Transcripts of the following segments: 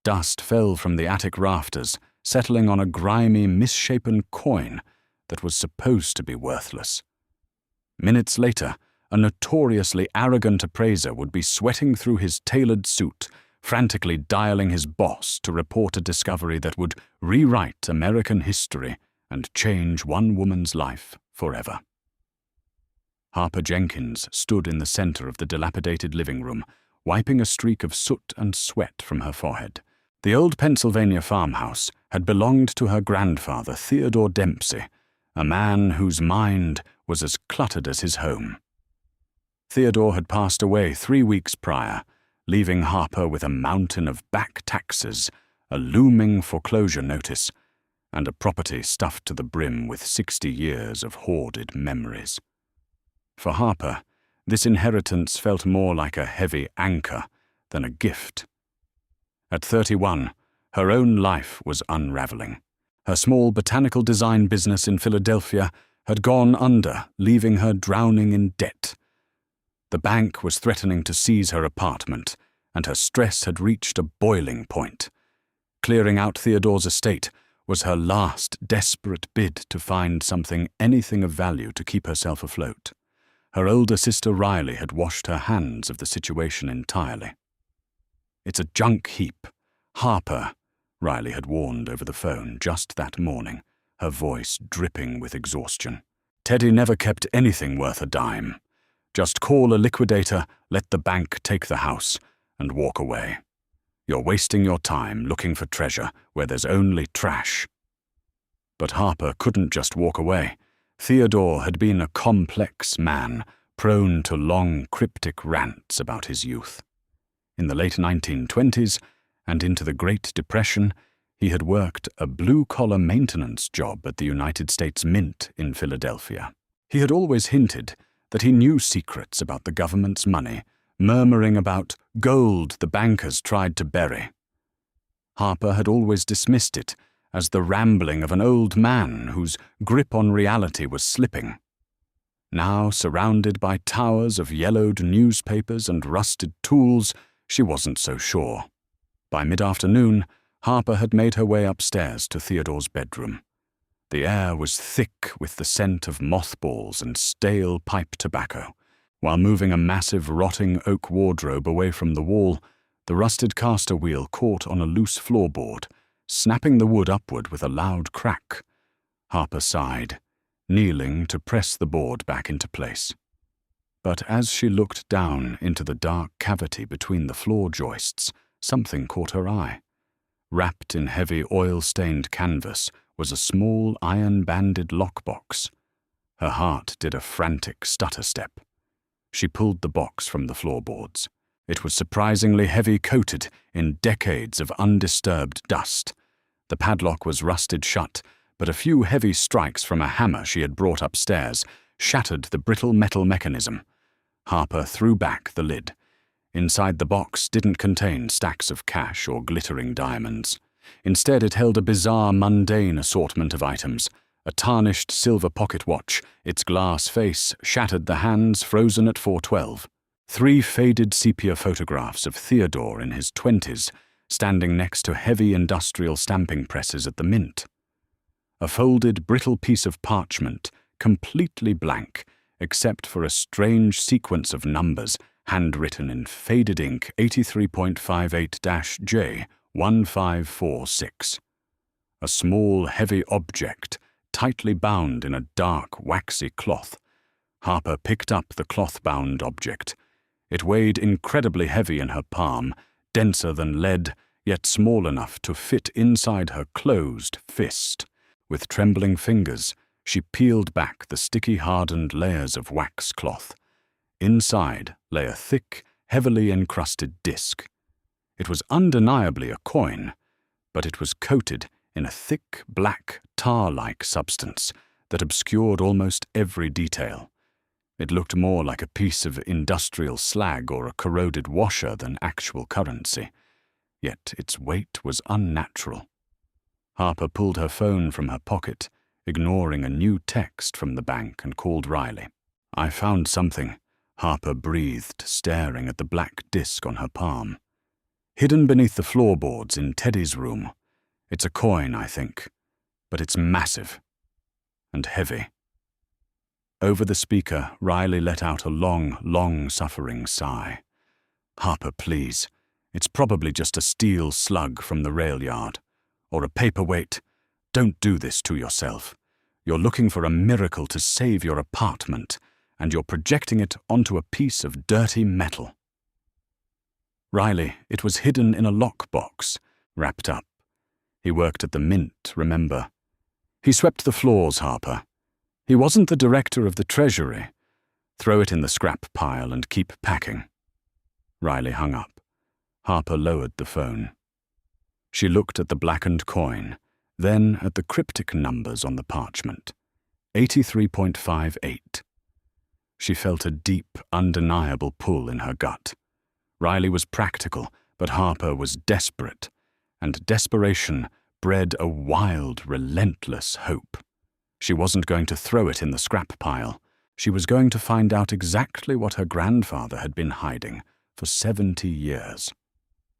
Dust fell from the attic rafters, settling on a grimy, misshapen coin that was supposed to be worthless. Minutes later, a notoriously arrogant appraiser would be sweating through his tailored suit, frantically dialing his boss to report a discovery that would rewrite American history and change one woman's life forever. Harper Jenkins stood in the center of the dilapidated living room, wiping a streak of soot and sweat from her forehead. The old Pennsylvania farmhouse had belonged to her grandfather, Theodore Dempsey, a man whose mind was as cluttered as his home. Theodore had passed away 3 weeks prior, leaving Harper with a mountain of back taxes, a looming foreclosure notice, and a property stuffed to the brim with 60 years of hoarded memories. For Harper, this inheritance felt more like a heavy anchor than a gift. At 31, her own life was unraveling. Her small botanical design business in Philadelphia had gone under, leaving her drowning in debt. The bank was threatening to seize her apartment, and her stress had reached a boiling point. Clearing out Theodore's estate was her last desperate bid to find anything of value to keep herself afloat. Her older sister Riley had washed her hands of the situation entirely. "It's a junk heap. Harper," Riley had warned over the phone just that morning, her voice dripping with exhaustion. "Teddy never kept anything worth a dime. Just call a liquidator, let the bank take the house, and walk away. You're wasting your time looking for treasure where there's only trash." But Harper couldn't just walk away. Theodore had been a complex man, prone to long, cryptic rants about his youth. In the late 1920s and into the Great Depression, he had worked a blue-collar maintenance job at the United States Mint in Philadelphia. He had always hinted that he knew secrets about the government's money, murmuring about gold the bankers tried to bury. Harper had always dismissed it as the rambling of an old man whose grip on reality was slipping. Now, surrounded by towers of yellowed newspapers and rusted tools, she wasn't so sure. By mid-afternoon, Harper had made her way upstairs to Theodore's bedroom. The air was thick with the scent of mothballs and stale pipe tobacco. While moving a massive rotting oak wardrobe away from the wall, the rusted caster wheel caught on a loose floorboard, snapping the wood upward with a loud crack. Harper sighed, kneeling to press the board back into place. But as she looked down into the dark cavity between the floor joists, something caught her eye. Wrapped in heavy oil-stained canvas was a small iron-banded lockbox. Her heart did a frantic stutter step. She pulled the box from the floorboards. It was surprisingly heavy-coated in decades of undisturbed dust. The padlock was rusted shut, but a few heavy strikes from a hammer she had brought upstairs shattered the brittle metal mechanism. Harper threw back the lid. Inside the box didn't contain stacks of cash or glittering diamonds. Instead, it held a bizarre, mundane assortment of items. A tarnished silver pocket watch, its glass face shattered the hands frozen at 4:12. 3 faded sepia photographs of Theodore in his 20s, standing next to heavy industrial stamping presses at the Mint. A folded, brittle piece of parchment, completely blank, except for a strange sequence of numbers handwritten in faded ink 83.58-J1546. A small, heavy object, tightly bound in a dark, waxy cloth. Harper picked up the cloth-bound object. It weighed incredibly heavy in her palm, denser than lead, yet small enough to fit inside her closed fist. With trembling fingers, she peeled back the sticky, hardened layers of wax cloth. Inside lay a thick, heavily encrusted disc. It was undeniably a coin, but it was coated in a thick, black, tar-like substance that obscured almost every detail. It looked more like a piece of industrial slag or a corroded washer than actual currency. Yet its weight was unnatural. Harper pulled her phone from her pocket, ignoring a new text from the bank, and called Riley. "I found something," Harper breathed, staring at the black disc on her palm. Hidden beneath the floorboards in Teddy's room. It's a coin, I think, but it's massive and heavy." Over the speaker, Riley let out a long, long-suffering sigh. "Harper, please. It's probably just a steel slug from the rail yard. Or a paperweight. Don't do this to yourself. You're looking for a miracle to save your apartment, and you're projecting it onto a piece of dirty metal." "Riley, it was hidden in a lockbox, wrapped up. He worked at the Mint, remember? He swept the floors, Harper. He wasn't the director of the Treasury. Throw it in the scrap pile and keep packing." Riley hung up. Harper lowered the phone. She looked at the blackened coin, then at the cryptic numbers on the parchment. 83.58. She felt a deep, undeniable pull in her gut. Riley was practical, but Harper was desperate, and desperation bred a wild, relentless hope. She wasn't going to throw it in the scrap pile. She was going to find out exactly what her grandfather had been hiding for 70 years.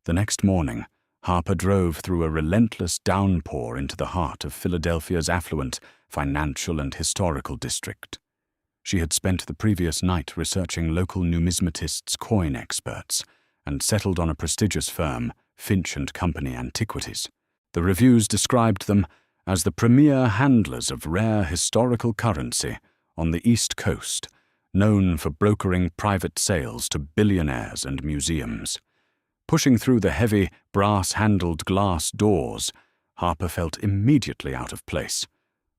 The next morning, Harper drove through a relentless downpour into the heart of Philadelphia's affluent financial and historical district. She had spent the previous night researching local numismatists' coin experts and settled on a prestigious firm, Finch and Company Antiquities. The reviews described them as the premier handlers of rare historical currency on the East Coast, known for brokering private sales to billionaires and museums. Pushing through the heavy, brass-handled glass doors, Harper felt immediately out of place.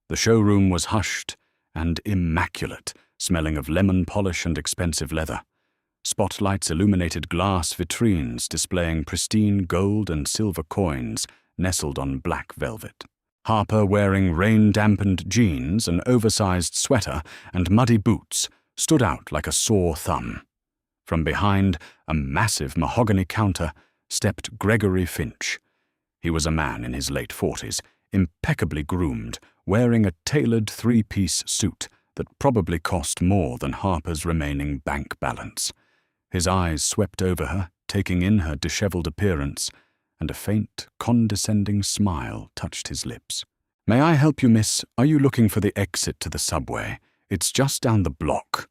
The showroom was hushed and immaculate, smelling of lemon polish and expensive leather. Spotlights illuminated glass vitrines displaying pristine gold and silver coins nestled on black velvet. Harper, wearing rain-dampened jeans, an oversized sweater, and muddy boots, stood out like a sore thumb. From behind a massive mahogany counter stepped Gregory Finch. He was a man in his late 40s, impeccably groomed, wearing a tailored three-piece suit that probably cost more than Harper's remaining bank balance. His eyes swept over her, taking in her disheveled appearance, and a faint, condescending smile touched his lips. "May I help you, miss? Are you looking for the exit to the subway? It's just down the block."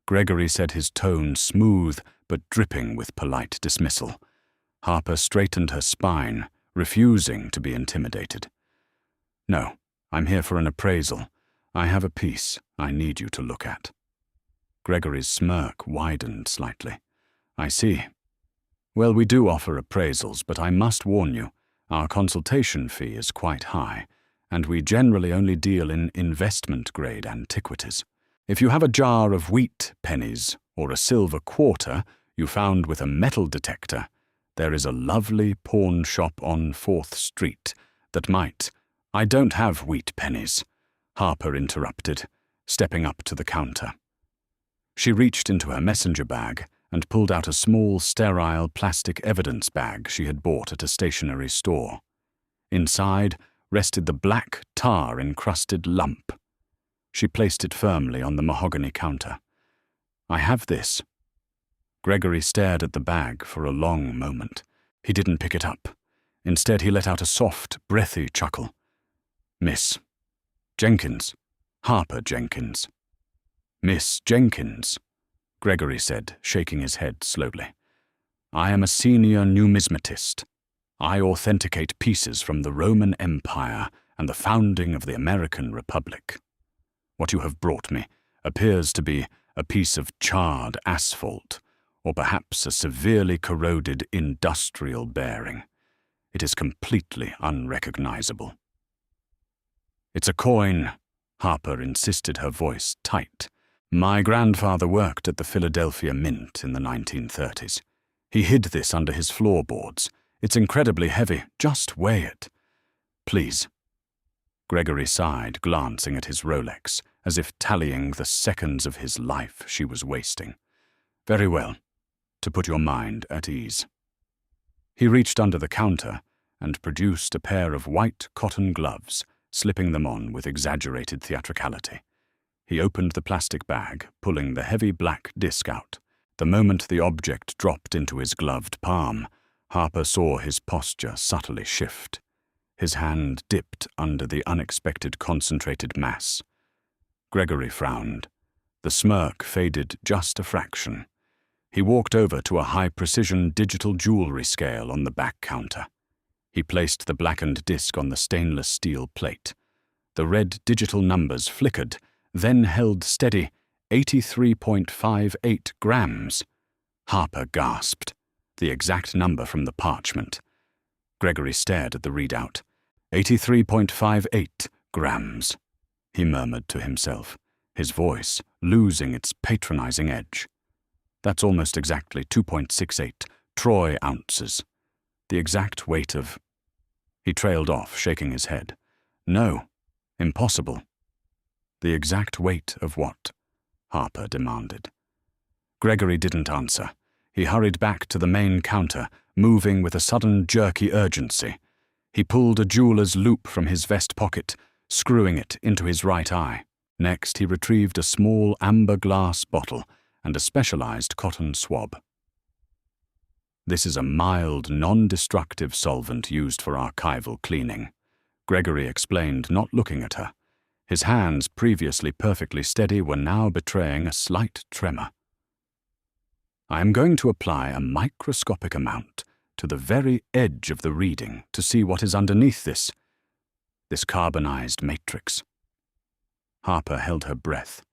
Gregory said, his tone smooth but dripping with polite dismissal. Harper straightened her spine, refusing to be intimidated. "No, I'm here for an appraisal. I have a piece I need you to look at." Gregory's smirk widened slightly. "I see. Well, we do offer appraisals, but I must warn you, our consultation fee is quite high, and we generally only deal in investment-grade antiquities. If you have a jar of wheat pennies or a silver quarter you found with a metal detector, there is a lovely pawn shop on 4th Street that might—" "I don't have wheat pennies," Harper interrupted, stepping up to the counter. She reached into her messenger bag and pulled out a small, sterile plastic evidence bag she had bought at a stationery store. Inside rested the black, tar-encrusted lump. She placed it firmly on the mahogany counter. "I have this." Gregory stared at the bag for a long moment. He didn't pick it up. Instead, he let out a soft, breathy chuckle. "Miss Jenkins. Harper Jenkins." "Miss Jenkins," Gregory said, shaking his head slowly. "I am a senior numismatist. I authenticate pieces from the Roman Empire and the founding of the American Republic. What you have brought me appears to be a piece of charred asphalt, or perhaps a severely corroded industrial bearing. It is completely unrecognizable." "It's a coin," Harper insisted, her voice tight. "My grandfather worked at the Philadelphia Mint in the 1930s. He hid this under his floorboards. It's incredibly heavy. Just weigh it." "Please." Gregory sighed, glancing at his Rolex, as if tallying the seconds of his life she was wasting. "Very well, to put your mind at ease." He reached under the counter and produced a pair of white cotton gloves, slipping them on with exaggerated theatricality. He opened the plastic bag, pulling the heavy black disc out. The moment the object dropped into his gloved palm, Harper saw his posture subtly shift. His hand dipped under the unexpected concentrated mass. Gregory frowned. The smirk faded just a fraction. He walked over to a high-precision digital jewelry scale on the back counter. He placed the blackened disc on the stainless steel plate. The red digital numbers flickered, then held steady 83.58 grams. Harper gasped. The exact number from the parchment. Gregory stared at the readout. 83.58 grams, he murmured to himself, his voice losing its patronizing edge. That's almost exactly 2.68 troy ounces. The exact weight of... He trailed off, shaking his head. No, impossible. The exact weight of what? Harper demanded. Gregory didn't answer. He hurried back to the main counter, moving with a sudden jerky urgency. He pulled a jeweler's loupe from his vest pocket, screwing it into his right eye. Next, he retrieved a small amber glass bottle and a specialized cotton swab. This is a mild, non-destructive solvent used for archival cleaning, Gregory explained, not looking at her. His hands, previously perfectly steady, were now betraying a slight tremor. I am going to apply a microscopic amount to the very edge of the reading to see what is underneath this carbonized matrix. Harper held her breath.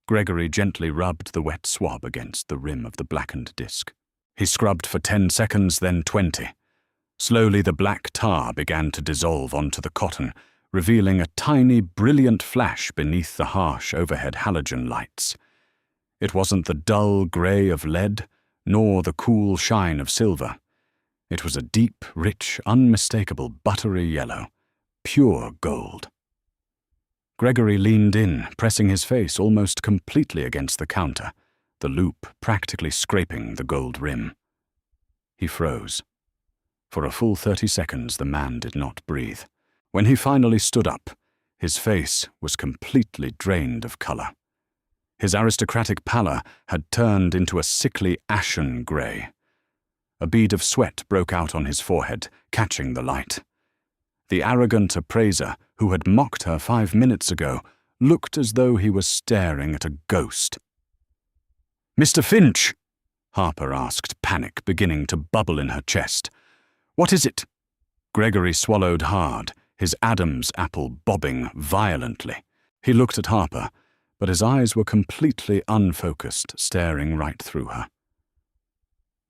Gregory gently rubbed the wet swab against the rim of the blackened disc. He scrubbed for 10 seconds, then 20. Slowly the black tar began to dissolve onto the cotton, revealing a tiny, brilliant flash beneath the harsh overhead halogen lights. It wasn't the dull grey of lead, nor the cool shine of silver. It was a deep, rich, unmistakable buttery yellow, pure gold. Gregory leaned in, pressing his face almost completely against the counter, the loupe practically scraping the gold rim. He froze. For a full 30 seconds the man did not breathe. When he finally stood up, his face was completely drained of color. His aristocratic pallor had turned into a sickly ashen grey. A bead of sweat broke out on his forehead, catching the light. The arrogant appraiser, who had mocked her 5 minutes ago, looked as though he was staring at a ghost. "Mr. Finch?" Harper asked, panic beginning to bubble in her chest. "What is it?" Gregory swallowed hard, his Adam's apple bobbing violently. He looked at Harper, but his eyes were completely unfocused, staring right through her.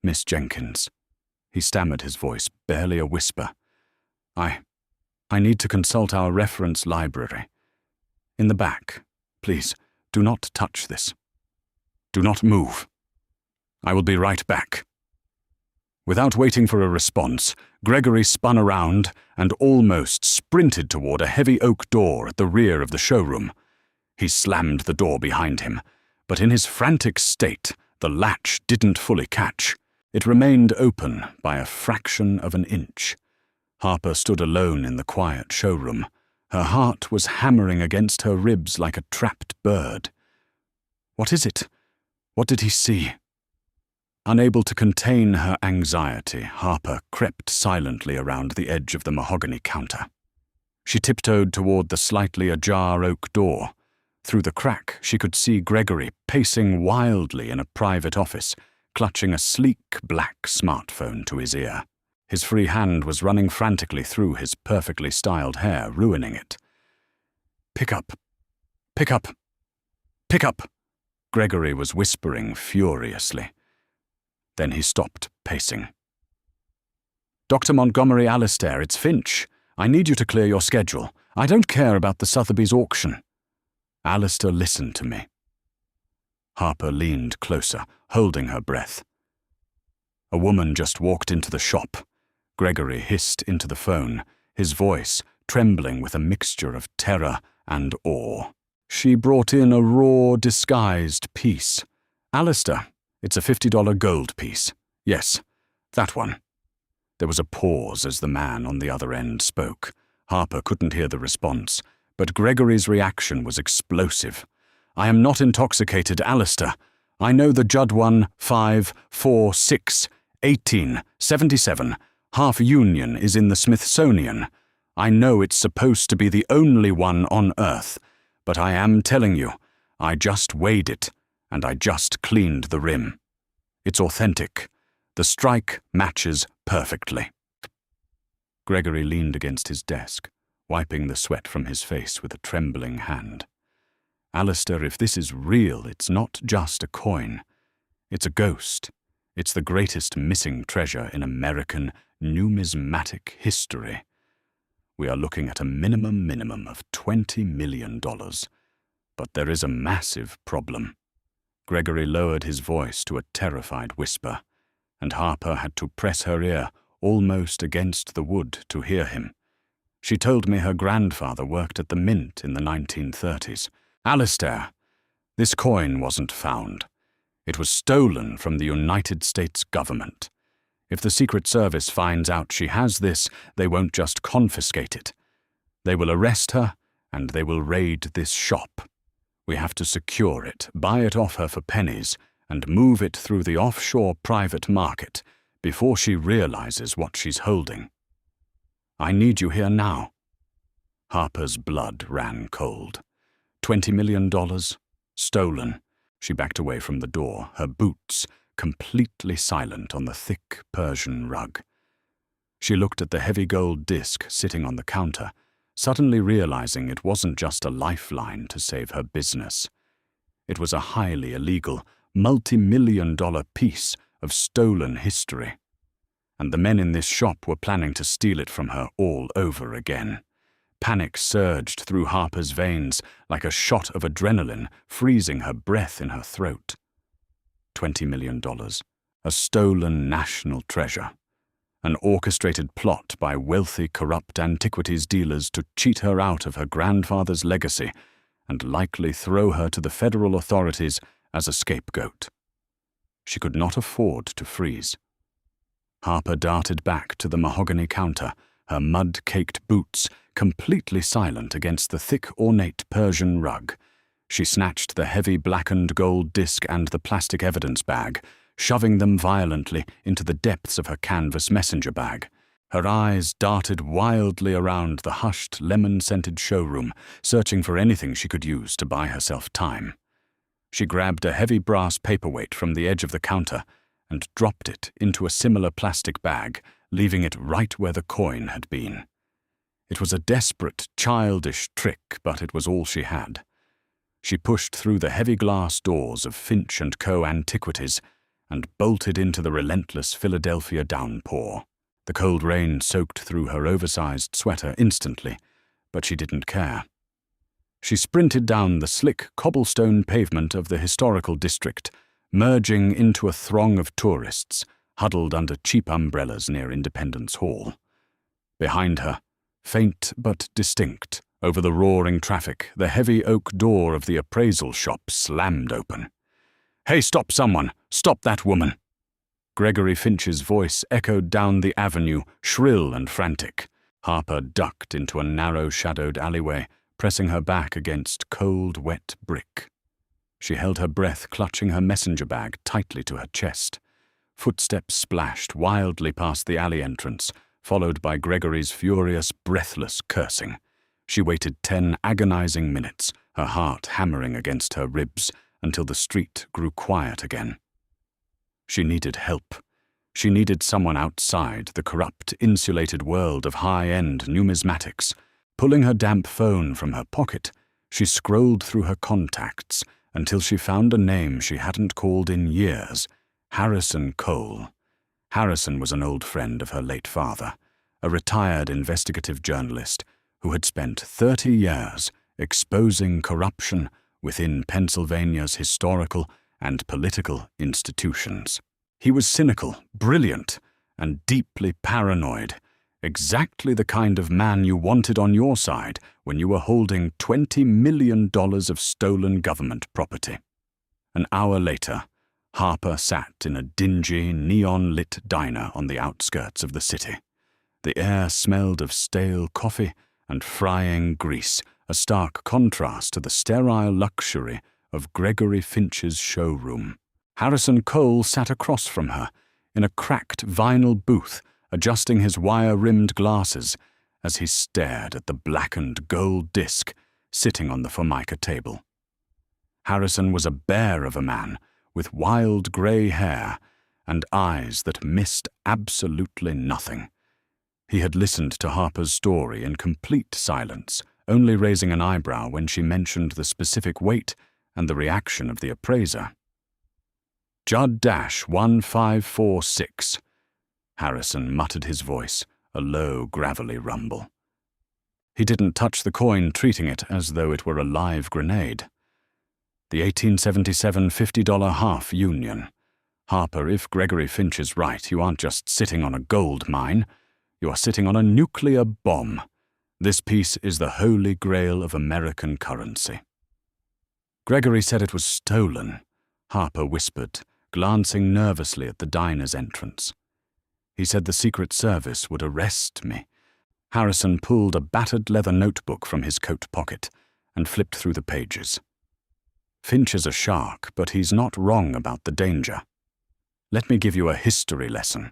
"Miss Jenkins," he stammered, his voice barely a whisper. I need to consult our reference library. In the back, please, do not touch this. Do not move. I will be right back." Without waiting for a response, Gregory spun around and almost sprinted toward a heavy oak door at the rear of the showroom. He slammed the door behind him, but in his frantic state, the latch didn't fully catch. It remained open by a fraction of an inch. Harper stood alone in the quiet showroom. Her heart was hammering against her ribs like a trapped bird. What is it? What did he see? Unable to contain her anxiety, Harper crept silently around the edge of the mahogany counter. She tiptoed toward the slightly ajar oak door. Through the crack, she could see Gregory pacing wildly in a private office, clutching a sleek black smartphone to his ear. His free hand was running frantically through his perfectly styled hair, ruining it. "Pick up! Pick up! Pick up!" Gregory was whispering furiously. Then he stopped pacing. "Dr. Montgomery Alistair, it's Finch. I need you to clear your schedule. I don't care about the Sotheby's auction." "Alistair, listen to me." Harper leaned closer, holding her breath. "A woman just walked into the shop." Gregory hissed into the phone, his voice trembling with a mixture of terror and awe. "She brought in a raw, disguised piece. Alistair, it's a $50 gold piece. Yes, that one." There was a pause as the man on the other end spoke. Harper couldn't hear the response, but Gregory's reaction was explosive. "I am not intoxicated, Alistair. I know the Judd 1, 5, 4, 6, 1877. Half Union is in the Smithsonian. I know it's supposed to be the only one on Earth, but I am telling you, I just weighed it, and I just cleaned the rim. It's authentic. The strike matches perfectly." Gregory leaned against his desk, wiping the sweat from his face with a trembling hand. "Alistair, if this is real, it's not just a coin. It's a ghost. It's the greatest missing treasure in American numismatic history. We are looking at a minimum of $20 million. But there is a massive problem." Gregory lowered his voice to a terrified whisper, and Harper had to press her ear almost against the wood to hear him. "She told me her grandfather worked at the Mint in the 1930s. Alistair, this coin wasn't found. It was stolen from the United States government. If the Secret Service finds out she has this, they won't just confiscate it. They will arrest her, and they will raid this shop. We have to secure it, buy it off her for pennies, and move it through the offshore private market before she realizes what she's holding. I need you here now." Harper's blood ran cold. $20 million? Stolen. She backed away from the door, her boots completely silent on the thick Persian rug. She looked at the heavy gold disc sitting on the counter, suddenly realizing it wasn't just a lifeline to save her business. It was a highly illegal, multi-million-dollar piece of stolen history. And the men in this shop were planning to steal it from her all over again. Panic surged through Harper's veins like a shot of adrenaline, freezing her breath in her throat. $20 million. A stolen national treasure. An orchestrated plot by wealthy, corrupt antiquities dealers to cheat her out of her grandfather's legacy and likely throw her to the federal authorities as a scapegoat. She could not afford to freeze. Harper darted back to the mahogany counter, her mud-caked boots completely silent against the thick, ornate Persian rug. She snatched the heavy blackened gold disc and the plastic evidence bag, shoving them violently into the depths of her canvas messenger bag. Her eyes darted wildly around the hushed, lemon-scented showroom, searching for anything she could use to buy herself time. She grabbed a heavy brass paperweight from the edge of the counter and dropped it into a similar plastic bag, leaving it right where the coin had been. It was a desperate, childish trick, but it was all she had. She pushed through the heavy glass doors of Finch & Co. Antiquities and bolted into the relentless Philadelphia downpour. The cold rain soaked through her oversized sweater instantly, but she didn't care. She sprinted down the slick cobblestone pavement of the historical district, merging into a throng of tourists huddled under cheap umbrellas near Independence Hall. Behind her, faint but distinct, over the roaring traffic, the heavy oak door of the appraisal shop slammed open. "Hey, stop someone! Stop that woman!" Gregory Finch's voice echoed down the avenue, shrill and frantic. Harper ducked into a narrow-shadowed alleyway, pressing her back against cold, wet brick. She held her breath, clutching her messenger bag tightly to her chest. Footsteps splashed wildly past the alley entrance, followed by Gregory's furious, breathless cursing. She waited 10 agonizing minutes, her heart hammering against her ribs, until the street grew quiet again. She needed help. She needed someone outside the corrupt, insulated world of high-end numismatics. Pulling her damp phone from her pocket, she scrolled through her contacts until she found a name she hadn't called in years: Harrison Cole. Harrison was an old friend of her late father, a retired investigative journalist who had spent 30 years exposing corruption within Pennsylvania's historical and political institutions. He was cynical, brilliant, and deeply paranoid, exactly the kind of man you wanted on your side when you were holding $20 million of stolen government property. An hour later, Harper sat in a dingy, neon-lit diner on the outskirts of the city. The air smelled of stale coffee and frying grease, a stark contrast to the sterile luxury of Gregory Finch's showroom. Harrison Cole sat across from her, in a cracked vinyl booth, adjusting his wire-rimmed glasses as he stared at the blackened gold disc sitting on the Formica table. Harrison was a bear of a man with wild grey hair and eyes that missed absolutely nothing. He had listened to Harper's story in complete silence, only raising an eyebrow when she mentioned the specific weight and the reaction of the appraiser. Judd-1546. Harrison muttered his voice, a low, gravelly rumble. He didn't touch the coin, treating it as though it were a live grenade. The 1877 $50 half union. Harper, if Gregory Finch is right, you aren't just sitting on a gold mine. You are sitting on a nuclear bomb. This piece is the holy grail of American currency. Gregory said it was stolen, Harper whispered, glancing nervously at the diner's entrance. He said the Secret Service would arrest me. Harrison pulled a battered leather notebook from his coat pocket and flipped through the pages. Finch is a shark, but he's not wrong about the danger. Let me give you a history lesson.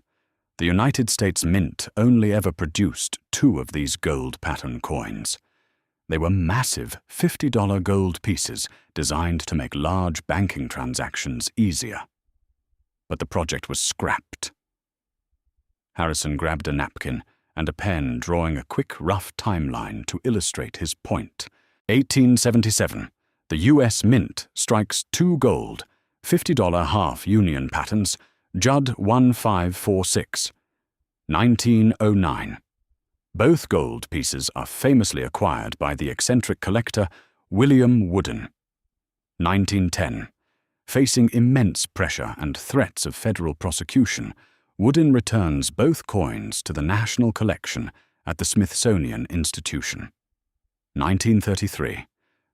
The United States Mint only ever produced 2 of these gold pattern coins. They were massive $50 gold pieces designed to make large banking transactions easier. But the project was scrapped. Harrison grabbed a napkin and a pen, drawing a quick, rough timeline to illustrate his point. 1877. The U.S. Mint strikes 2 gold, $50 half union patterns, Judd-1546. 1909. Both gold pieces are famously acquired by the eccentric collector William Wooden. 1910. Facing immense pressure and threats of federal prosecution, Wooden returns both coins to the National Collection at the Smithsonian Institution. 1933.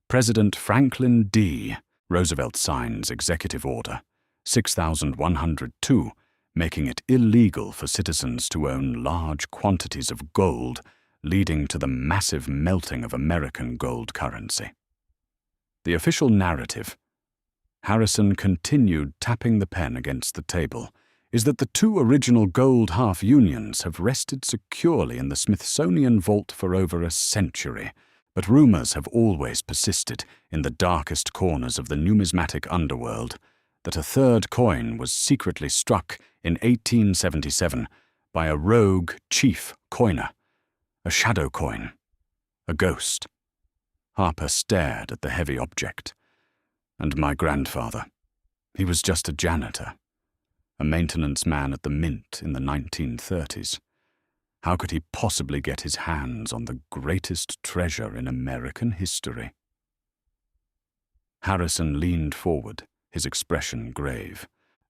President Franklin D. Roosevelt signs Executive Order 6102, making it illegal for citizens to own large quantities of gold, leading to the massive melting of American gold currency. The official narrative, Harrison continued tapping the pen against the table, is that the 2 original gold half unions have rested securely in the Smithsonian vault for over a century, but rumors have always persisted in the darkest corners of the numismatic underworld that a 3rd coin was secretly struck in 1877 by a rogue chief coiner, a shadow coin, a ghost. Harper stared at the heavy object. And my grandfather, he was just a janitor, a maintenance man at the Mint in the 1930s. How could he possibly get his hands on the greatest treasure in American history? Harrison leaned forward, his expression grave.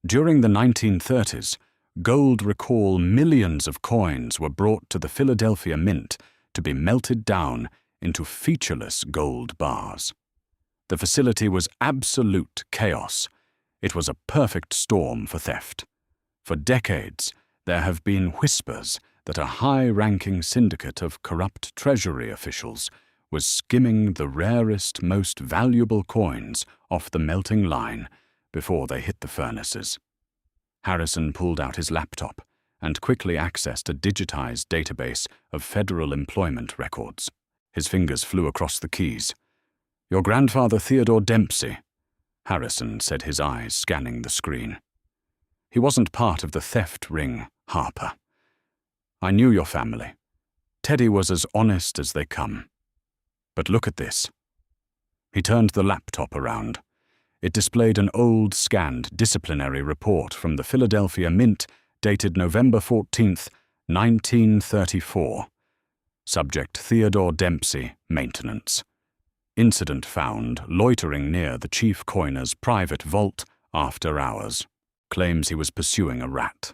During the 1930s, Gold recall millions of coins were brought to the Philadelphia Mint to be melted down into featureless gold bars. The facility was absolute chaos. It was a perfect storm for theft. For decades, there have been whispers that a high-ranking syndicate of corrupt Treasury officials was skimming the rarest, most valuable coins off the melting line before they hit the furnaces. Harrison pulled out his laptop and quickly accessed a digitized database of federal employment records. His fingers flew across the keys. "Your grandfather Theodore Dempsey," Harrison said, his eyes scanning the screen. "He wasn't part of the theft ring, Harper. I knew your family. Teddy was as honest as they come. But look at this." He turned the laptop around. It displayed an old, scanned disciplinary report from the Philadelphia Mint dated November 14th, 1934. Subject Theodore Dempsey, maintenance. Incident found loitering near the chief coiner's private vault after hours. Claims he was pursuing a rat.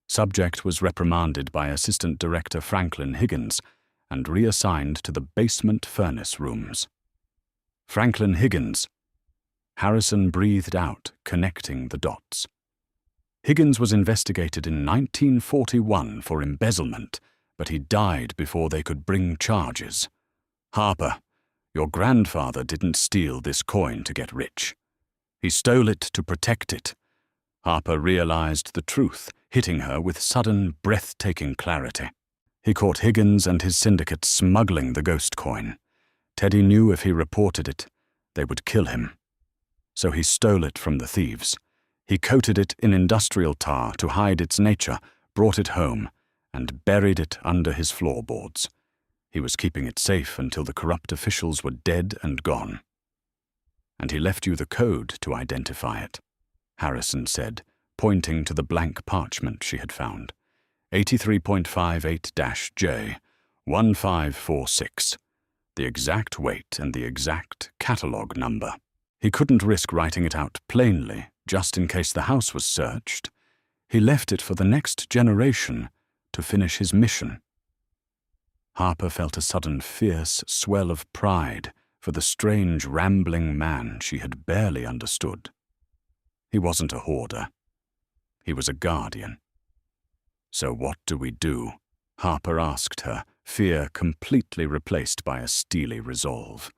Subject was reprimanded by Assistant Director Franklin Higgins and reassigned to the basement furnace rooms. Franklin Higgins. Harrison breathed out, connecting the dots. Higgins was investigated in 1941 for embezzlement, but he died before they could bring charges. Harper, your grandfather didn't steal this coin to get rich. He stole it to protect it. Harper realized the truth, hitting her with sudden, breathtaking clarity. He caught Higgins and his syndicate smuggling the ghost coin. Teddy knew if he reported it, they would kill him. So he stole it from the thieves. He coated it in industrial tar to hide its nature, brought it home, and buried it under his floorboards. He was keeping it safe until the corrupt officials were dead and gone. And he left you the code to identify it, Harrison said, pointing to the blank parchment she had found. 83.58-J, 1546. The exact weight and the exact catalogue number. He couldn't risk writing it out plainly, just in case the house was searched. He left it for the next generation to finish his mission. Harper felt a sudden fierce swell of pride for the strange, rambling man she had barely understood. He wasn't a hoarder. He was a guardian. "So what do we do?" Harper asked her, fear completely replaced by a steely resolve.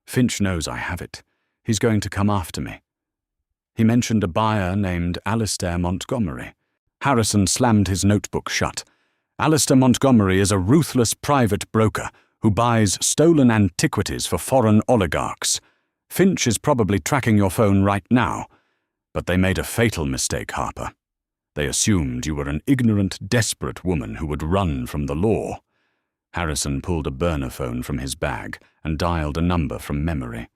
"Finch knows I have it. He's going to come after me." He mentioned a buyer named Alistair Montgomery. Harrison slammed his notebook shut. "Alistair Montgomery is a ruthless private broker who buys stolen antiquities for foreign oligarchs. Finch is probably tracking your phone right now. But they made a fatal mistake, Harper. They assumed you were an ignorant, desperate woman who would run from the law." Harrison pulled a burner phone from his bag and dialed a number from memory.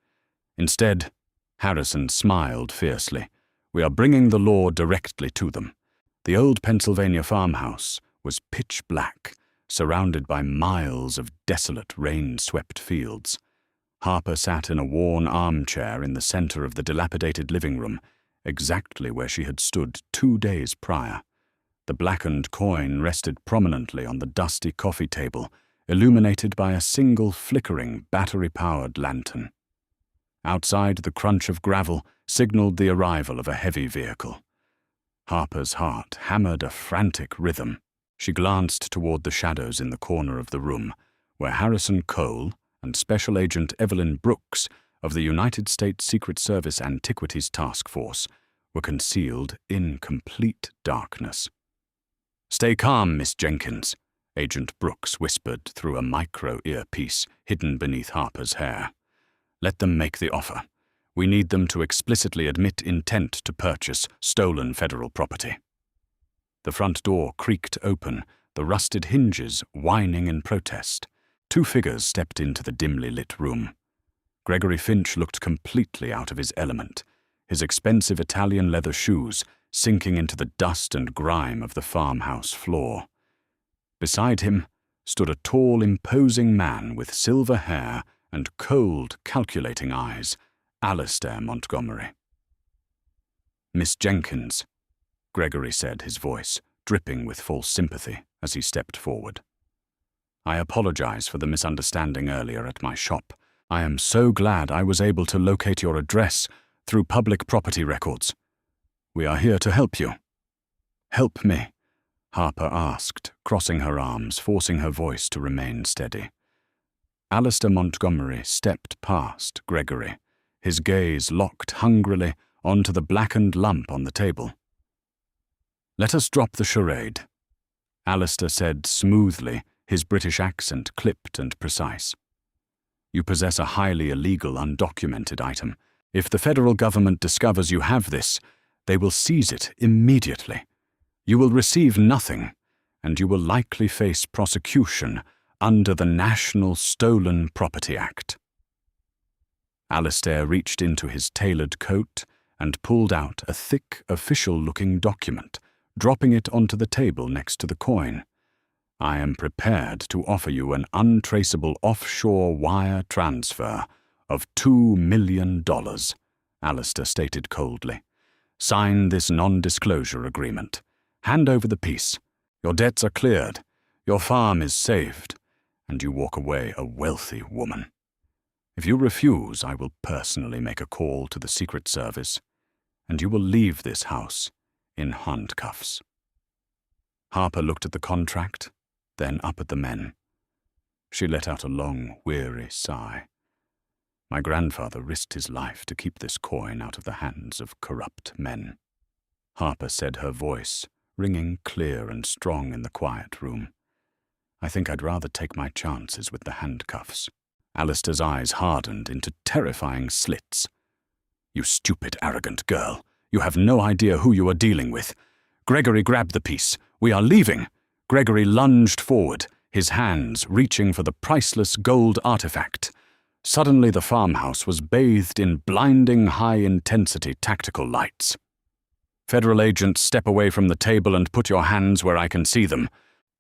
Instead, Harrison smiled fiercely. "We are bringing the law directly to them." The old Pennsylvania farmhouse was pitch black, surrounded by miles of desolate, rain-swept fields. Harper sat in a worn armchair in the center of the dilapidated living room, exactly where she had stood 2 days prior. The blackened coin rested prominently on the dusty coffee table, illuminated by a single flickering, battery-powered lantern. Outside, the crunch of gravel signaled the arrival of a heavy vehicle. Harper's heart hammered a frantic rhythm. She glanced toward the shadows in the corner of the room, where Harrison Cole and Special Agent Evelyn Brooks of the United States Secret Service Antiquities Task Force were concealed in complete darkness. "Stay calm, Miss Jenkins," Agent Brooks whispered through a micro-earpiece hidden beneath Harper's hair. "Let them make the offer. We need them to explicitly admit intent to purchase stolen federal property." The front door creaked open, the rusted hinges whining in protest. 2 figures stepped into the dimly lit room. Gregory Finch looked completely out of his element, his expensive Italian leather shoes sinking into the dust and grime of the farmhouse floor. Beside him stood a tall, imposing man with silver hair and cold, calculating eyes, Alistair Montgomery. "Miss Jenkins," Gregory said, his voice dripping with false sympathy as he stepped forward. "I apologize for the misunderstanding earlier at my shop. I am so glad I was able to locate your address through public property records. We are here to help you." "Help me?" Harper asked, crossing her arms, forcing her voice to remain steady. Alistair Montgomery stepped past Gregory, his gaze locked hungrily onto the blackened lump on the table. "Let us drop the charade," Alistair said smoothly, his British accent clipped and precise. "You possess a highly illegal, undocumented item. If the federal government discovers you have this, they will seize it immediately. You will receive nothing, and you will likely face prosecution under the National Stolen Property Act." Alistair reached into his tailored coat and pulled out a thick, official-looking document, dropping it onto the table next to the coin. "I am prepared to offer you an untraceable offshore wire transfer of $2 million, Alistair stated coldly. "Sign this non-disclosure agreement. Hand over the piece. Your debts are cleared. Your farm is saved. And you walk away a wealthy woman. If you refuse, I will personally make a call to the Secret Service, and you will leave this house in handcuffs." Harper looked at the contract, then up at the men. She let out a long, weary sigh. "My grandfather risked his life to keep this coin out of the hands of corrupt men." Harper said, her voice ringing clear and strong in the quiet room. I think I'd rather take my chances with the handcuffs. Alistair's eyes hardened into terrifying slits. You stupid, arrogant girl. You have no idea who you are dealing with. Gregory grabbed the piece. We are leaving. Gregory lunged forward, his hands reaching for the priceless gold artifact. Suddenly the farmhouse was bathed in blinding high-intensity tactical lights. Federal agents, step away from the table and put your hands where I can see them.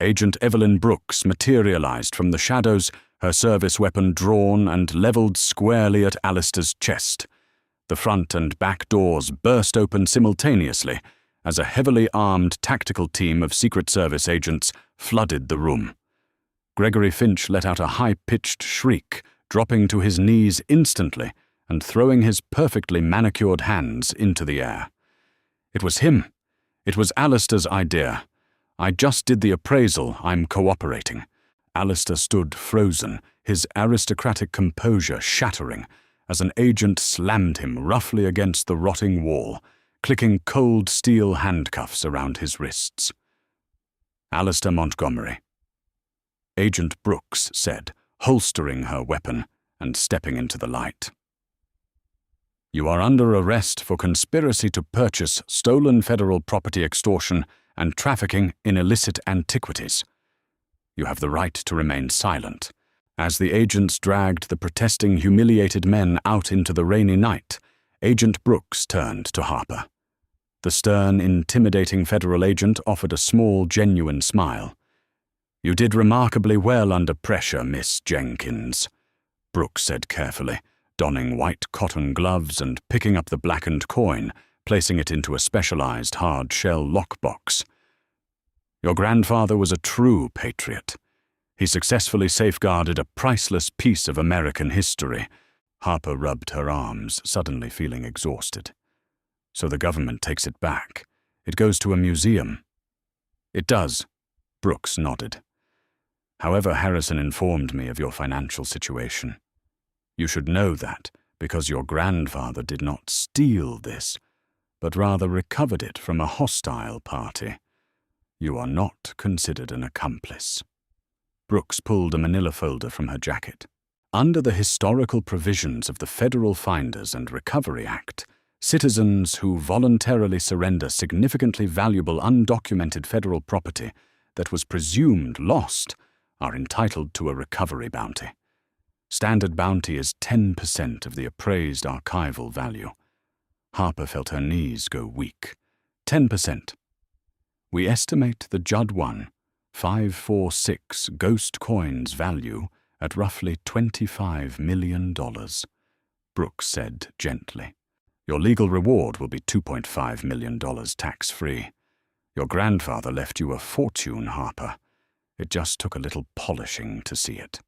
Agent Evelyn Brooks materialized from the shadows, her service weapon drawn and leveled squarely at Alistair's chest. The front and back doors burst open simultaneously as a heavily armed tactical team of Secret Service agents flooded the room. Gregory Finch let out a high-pitched shriek, dropping to his knees instantly and throwing his perfectly manicured hands into the air. It was him. It was Alistair's idea. I just did the appraisal. I'm cooperating. Alistair stood frozen, his aristocratic composure shattering, as an agent slammed him roughly against the rotting wall, clicking cold steel handcuffs around his wrists. Alistair Montgomery. Agent Brooks said, holstering her weapon and stepping into the light. You are under arrest for conspiracy to purchase stolen federal property extortion and trafficking in illicit antiquities. You have the right to remain silent. As the agents dragged the protesting, humiliated men out into the rainy night, Agent Brooks turned to Harper. The stern, intimidating federal agent offered a small, genuine smile. You did remarkably well under pressure, Miss Jenkins, Brooks said carefully, donning white cotton gloves and picking up the blackened coin, placing it into a specialized hard-shell lockbox. Your grandfather was a true patriot. He successfully safeguarded a priceless piece of American history. Harper rubbed her arms, suddenly feeling exhausted. So the government takes it back. It goes to a museum. It does, Brooks nodded. However, Harrison informed me of your financial situation. You should know that, because your grandfather did not steal this, but rather recovered it from a hostile party. You are not considered an accomplice. Brooks pulled a manila folder from her jacket. Under the historical provisions of the Federal Finders and Recovery Act, citizens who voluntarily surrender significantly valuable undocumented federal property that was presumed lost are entitled to a recovery bounty. Standard bounty is 10% of the appraised archival value. Harper felt her knees go weak. 10%. We estimate the Judd 1, 546 ghost coin's value at roughly $25 million, Brooks said gently. Your legal reward will be $2.5 million tax-free. Your grandfather left you a fortune, Harper. It just took a little polishing to see it.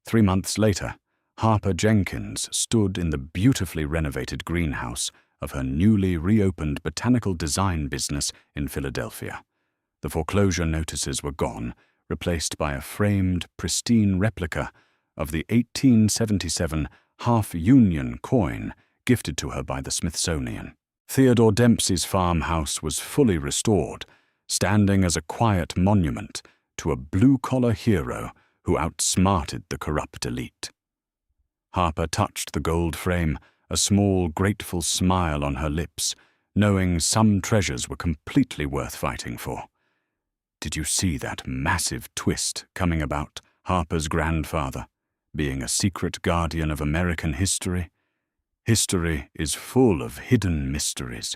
3 months later, Harper Jenkins stood in the beautifully renovated greenhouse of her newly reopened botanical design business in Philadelphia. The foreclosure notices were gone, replaced by a framed, pristine replica of the 1877 half-union coin gifted to her by the Smithsonian. Theodore Dempsey's farmhouse was fully restored, standing as a quiet monument to a blue-collar hero who outsmarted the corrupt elite. Harper touched the gold frame, a small, grateful smile on her lips, knowing some treasures were completely worth fighting for. Did you see that massive twist coming about Harper's grandfather, being a secret guardian of American history? History is full of hidden mysteries,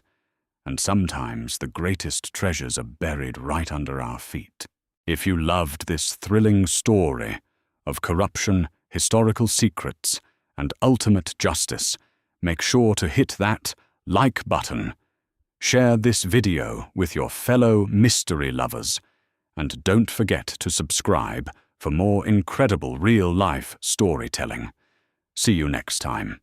and sometimes the greatest treasures are buried right under our feet. If you loved this thrilling story of corruption, historical secrets, and ultimate justice, make sure to hit that like button. Share this video with your fellow mystery lovers, and don't forget to subscribe for more incredible real-life storytelling. See you next time.